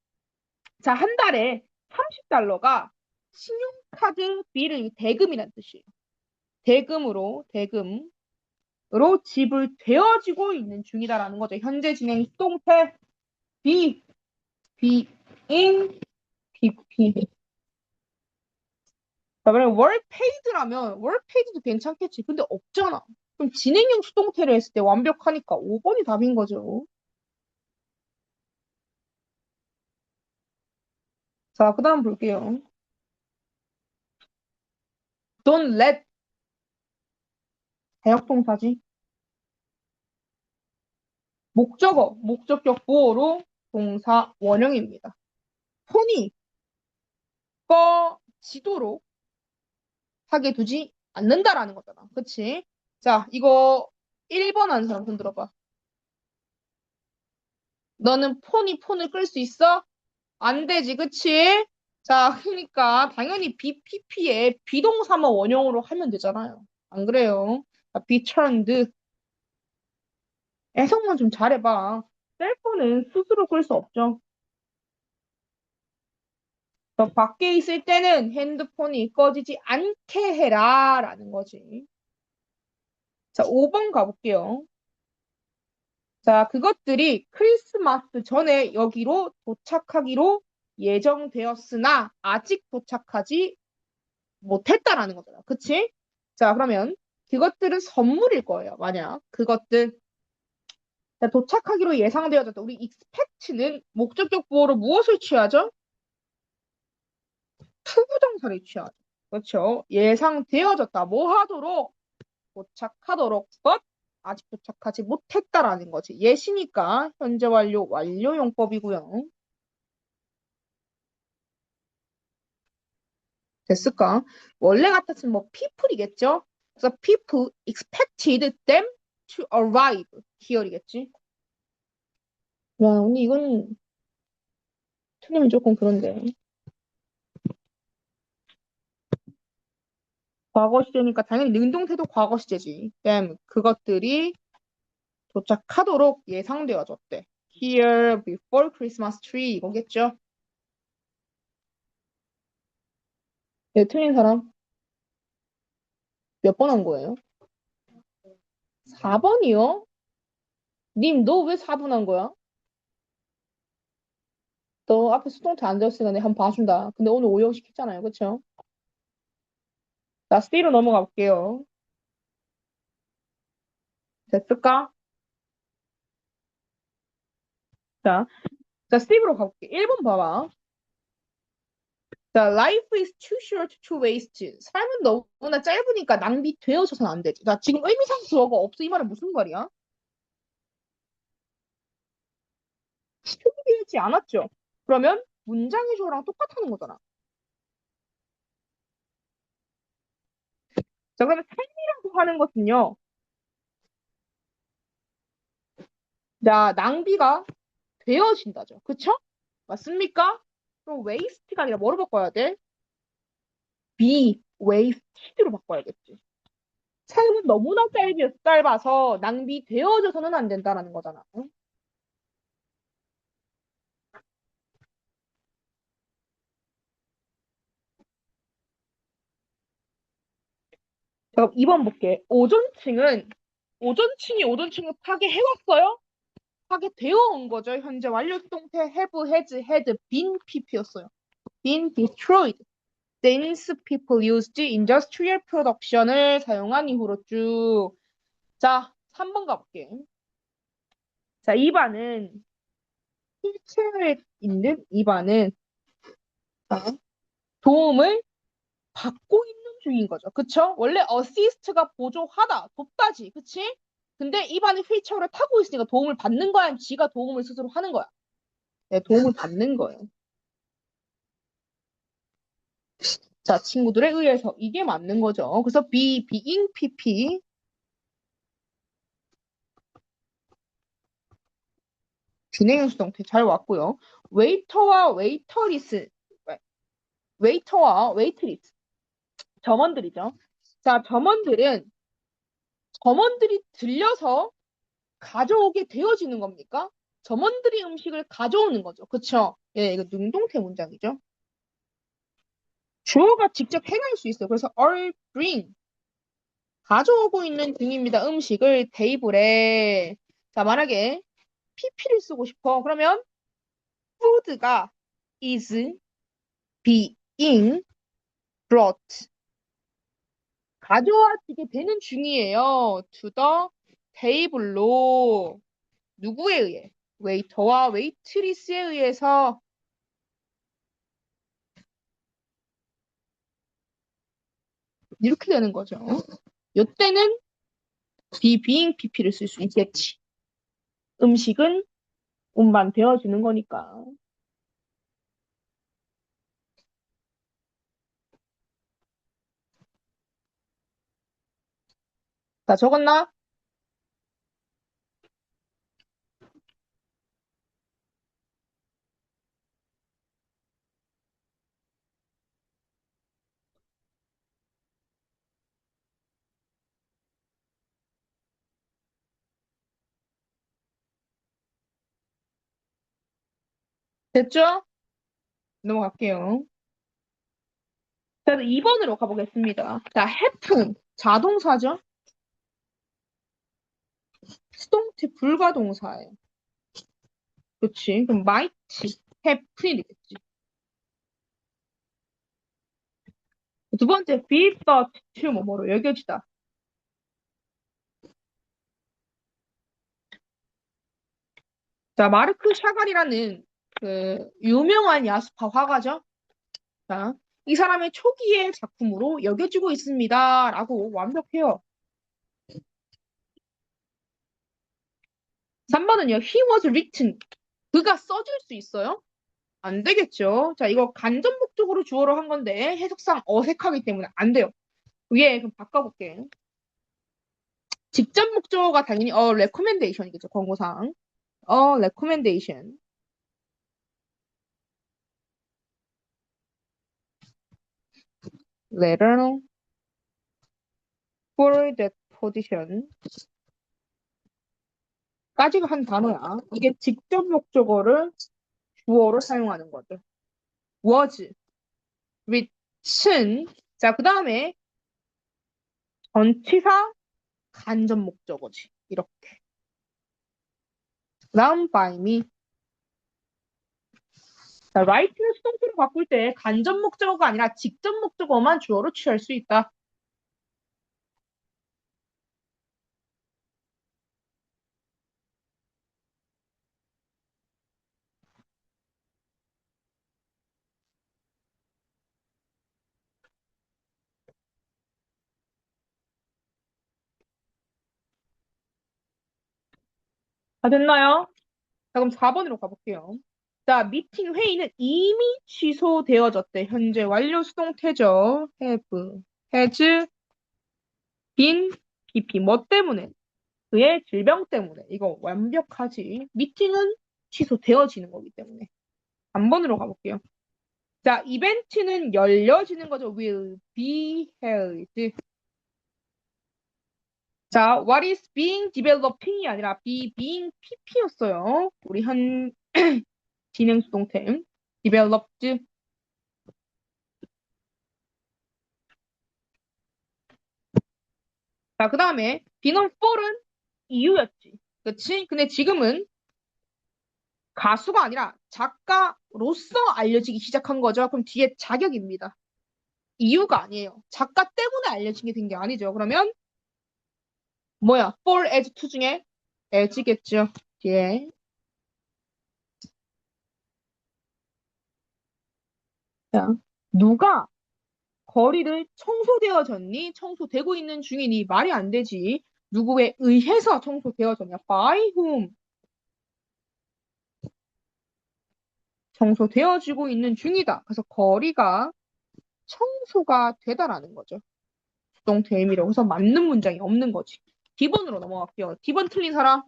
자, 한 달에 $30가 신용카드 비를 대금이란 뜻이에요. 대금으로 지불되어지고 있는 중이다라는 거죠. 현재 진행 수동태 be, being, pp. 자, 그럼 were paid라면 were paid도 괜찮겠지. 근데 없잖아. 그럼 진행형 수동태를 했을 때 완벽하니까 5번이 답인 거죠. 자, 그 다음 볼게요. Don't let 대역동사지. 목적어, 목적격 보어로 동사 원형입니다. 폰이 꺼지도록 하게 두지 않는다라는 거잖아. 그치? 자, 이거 1번 하는 사람 손 들어봐. 너는 폰을 끌 수 있어? 안 되지, 그치? 자, 그러니까 당연히 BPP에 비동사만 원형으로 하면 되잖아요. 안 그래요? be turned. 해석만 좀 잘해봐. 셀폰은 스스로 끌 수 없죠. 너 밖에 있을 때는 핸드폰이 꺼지지 않게 해라 라는 거지. 자, 5번 가볼게요. 자, 그것들이 크리스마스 전에 여기로 도착하기로 예정되었으나 아직 도착하지 못했다라는 거잖아. 그치? 자, 그러면 그것들은 선물일 거예요. 만약 그것들 자, 도착하기로 예상되어졌다. 우리 expect는 목적격 보어로 무엇을 취하죠? 투부정사를 취하죠. 그렇죠? 예상되어졌다. 뭐 하도록? 도착하도록 but 아직 도착하지 못했다라는 거지. 예시니까 현재 완료 완료용법이고요. 됐을까? 원래 같았으면 뭐 people이겠죠? 그래서 people expected them to arrive here이겠지? 야, 언니 이건 틀리면 조금 그런데. 과거 시제니까 당연히 능동태도 과거 시제지. them 그것들이 도착하도록 예상되어졌대. Here before Christmas tree 이거겠죠? 네, 틀린 사람 몇 번 한 거예요? 4번이요? 님, 너 왜 4번 한 거야? 너 앞에 수동태 안 되었으니까 내가 한번 봐준다. 근데 오늘 오형 시켰잖아요. 그쵸? 자, C로 넘어가 볼게요. 됐을까? 자, 자, C로 가볼게. 1번 봐봐. 자, life is too short to waste. 삶은 너무나 짧으니까 낭비되어서는 안 되지. 자, 지금 의미상 주어가 없어. 이 말은 무슨 말이야? 준비되지 않았죠? 그러면 문장의 주어랑 똑같다는 거잖아. 자, 그러면 삶이라고 하는 것은요. 자, 낭비가 되어진다죠. 그쵸? 맞습니까? 그럼 waste가 아니라 뭐로 바꿔야 돼? be wasted로 바꿔야겠지. 삶은 너무나 짧아서 낭비되어져서는 안 된다라는 거잖아. 응? 자, 그럼 2번 볼게. 오존층을 파괴해왔어요? 파괴되어 온 거죠. 현재 완료 수동태 have, has, had, been, pp였어요. been destroyed. since people used industrial production을 사용한 이후로 쭉. 자, 3번 가볼게. 자, 2번은 휠체어에 있는 2번은 도움을 받고 있는 중인 거죠. 그쵸? 원래 어시스트가 보조하다, 돕다지. 그치? 근데 2번은 휠체어를 타고 있으니까 도움을 받는 거야? 아니면 지가 도움을 스스로 하는 거야? 네, 도움을 받는 거예요. 자, 친구들에 의해서 이게 맞는 거죠. 그래서 being PP 진행형 수동태 잘 왔고요. 웨이터와 웨이터리스, 웨이터와 웨이트리스 점원들이죠. 자, 점원들이 들려서 가져오게 되어지는 겁니까? 점원들이 음식을 가져오는 거죠. 그쵸? 예, 이거 능동태 문장이죠. 주어가 직접 행할 수 있어요. 그래서 are bring 가져오고 있는 중입니다. 음식을 테이블에. 자, 만약에 PP를 쓰고 싶어. 그러면 food가 is being brought. 가져와지게 되는 중이에요. to the table로. 누구에 의해? 웨이터와 웨이트리스에 의해서. 이렇게 되는 거죠. 이때는 be being PP를 쓸 수 있겠지. 음식은 운반되어지는 거니까. 다 적었나? 됐죠? 넘어갈게요. 자, 2번으로 가보겠습니다. 자, happen. 자동사죠? 수동태 불가동사예요. 그렇지. 그럼 might happen이 되겠지. 두 번째, be thought to 뭐뭐로 여겨지다. 자, 마르크 샤갈이라는 그 유명한 야수파 화가죠. 자, 이 사람의 초기의 작품으로 여겨지고 있습니다. 라고 완벽해요. 3번은요, he was written. 그가 써질 수 있어요? 안 되겠죠. 자, 이거 간접 목적으로 주어로 한 건데 해석상 어색하기 때문에 안 돼요. 위에 그럼 바꿔볼게. 직접 목적어가 당연히 recommendation이겠죠. 권고사항. recommendation. letter for that position. 까지가 한 단어야. 이게 직접 목적어를 주어로 사용하는 거죠. was written. 자, 그 다음에 전치사 간접 목적어지. 이렇게. 다음 by me. 자, write는 수동태로 바꿀 때 간접 목적어가 아니라 직접 목적어만 주어로 취할 수 있다. 다 됐나요? 자, 그럼 4번으로 가볼게요. 자, 미팅 회의는 이미 취소되어졌대. 현재 완료 수동태죠. has been BP. 뭐 때문에? 그의 질병 때문에. 이거 완벽하지. 미팅은 취소되어지는 거기 때문에. 3번으로 가볼게요. 자, 이벤트는 열려지는 거죠. will be held. 자, what is being developing이 아니라 be being pp였어요. 우리 한 진행 수동태. developed. 자, 그 다음에 비는 for은 이유였지. 그치? 근데 지금은 가수가 아니라 작가로서 알려지기 시작한 거죠. 그럼 뒤에 자격입니다. 이유가 아니에요. 작가 때문에 알려진 게 된 게 아니죠. 그러면 뭐야? for as to 중에 as겠죠. 뒤에. 자, 누가 거리를 청소되어졌니? 청소되고 있는 중이니? 말이 안 되지. 누구에 의해서 청소되어졌냐? By whom? 청소되어지고 있는 중이다. 그래서 거리가 청소가 되다라는 거죠. 수동태 의미로. 그래서 맞는 문장이 없는 거지. D번으로 넘어갈게요. D번 틀린 사람?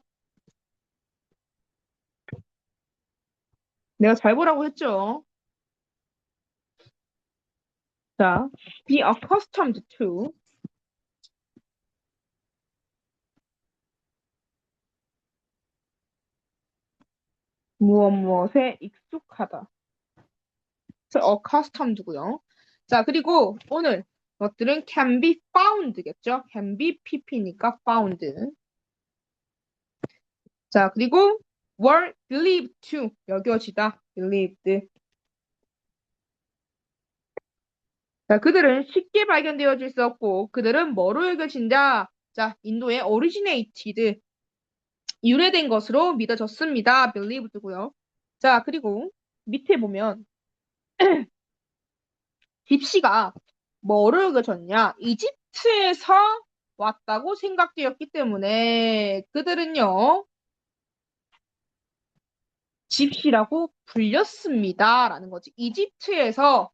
내가 잘 보라고 했죠. 자, be accustomed to. 무엇 무엇에 익숙하다. 그래서 accustomed고요. 자, 그리고 오늘 것들은 can be found겠죠? can be pp니까 found. 자, 그리고 were believed to 여겨지다. believed. 자, 그들은 쉽게 발견되어질 수 없고 그들은 뭐로 여겨진다? 자, 인도의 originated 유래된 것으로 믿어졌습니다. believed고요. 자, 그리고 밑에 보면 딥시가 뭐로 여겨졌냐? 이집트에서 왔다고 생각되었기 때문에 그들은요, 집시라고 불렸습니다. 라는 거지. 이집트에서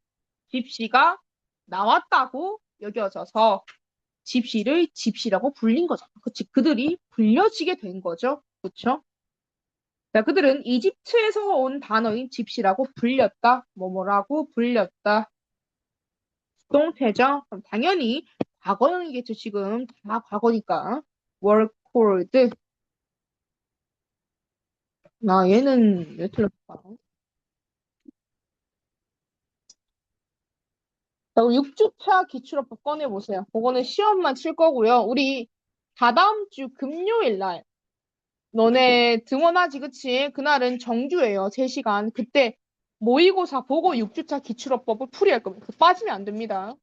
집시가 나왔다고 여겨져서 집시를 집시라고 불린 거잖아. 그치? 그들이 불려지게 된 거죠. 그쵸? 자, 그들은 이집트에서 온 단어인 집시라고 불렸다. 뭐뭐라고 불렸다. 수동태죠? 그럼 당연히 과거형이겠죠. 지금 다 과거니까. were called. 아, 얘는 왜 틀렸을까? 자, 그럼 6주차 기출어법 꺼내보세요. 그거는 시험만 칠 거고요. 우리 다다음 주 금요일 날 너네 등원하지, 그치? 그날은 정규예요. 3시간. 그때 모의고사 보고 6주차 기출어법을 풀이할 겁니다. 빠지면 안 됩니다.